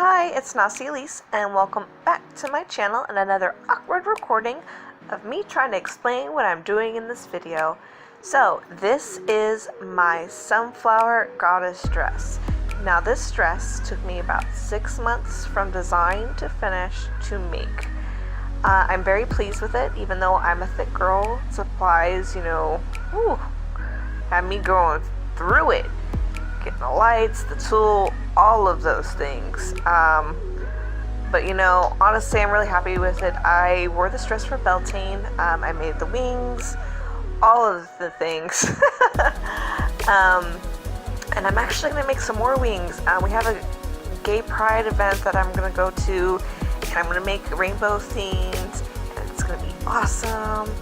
Hi, it's Nasi Elise, and welcome back to my channel and another awkward recording of me trying to explain what I'm doing in this video. So, this is my sunflower goddess dress. Now, this dress took me about 6 months from design to finish to make. I'm very pleased with it, even though I'm a thick girl. Supplies, had me going through it. Getting the lights, the tulle, all of those things. But honestly, I'm really happy with it. I wore this dress for Beltane. I made the wings, all of the things. And I'm actually going to make some more wings. We have a gay pride event that I'm going to go to, and I'm going to make rainbow themed, and it's going to be awesome.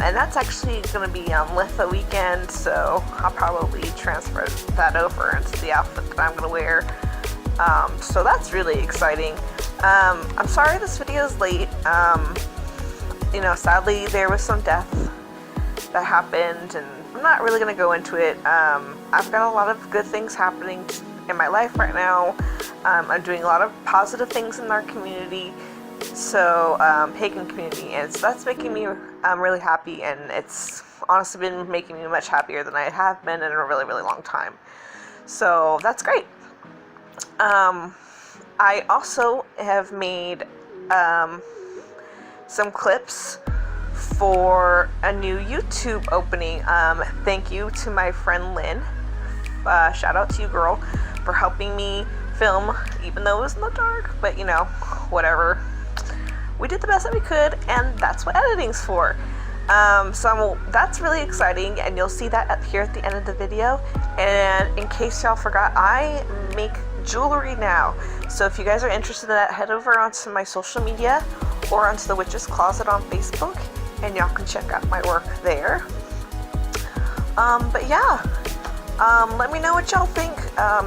And that's actually going to be on Litha weekend, so I'll probably transfer that over into the outfit that I'm going to wear. So that's really exciting. I'm sorry this video is late. Sadly there was some death that happened, and I'm not really going to go into it. I've got a lot of good things happening in my life right now. I'm doing a lot of positive things in our community. So, pagan community, and so that's making me really happy, and it's honestly been making me much happier than I have been in a really, really long time. So, that's great. I also have made some clips for a new YouTube opening. Thank you to my friend Lynn. Shout out to you, girl, for helping me film, even though it was in the dark, but whatever. We did the best that we could, and that's what editing's for. So that's really exciting, and you'll see that up here at the end of the video. And in case y'all forgot, I make jewelry now. So if you guys are interested in that, head over onto my social media or onto the Witch's Closet on Facebook, and y'all can check out my work there. But yeah, let me know what y'all think.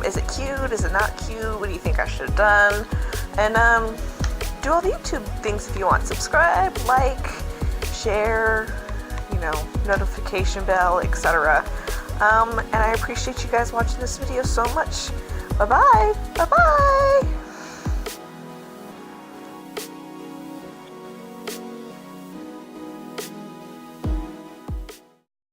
Is it cute? Is it not cute? What do you think I should have done? And do all the YouTube things if you want. Subscribe, like, share, notification bell, etc. And I appreciate you guys watching this video so much. Bye-bye. Bye-bye.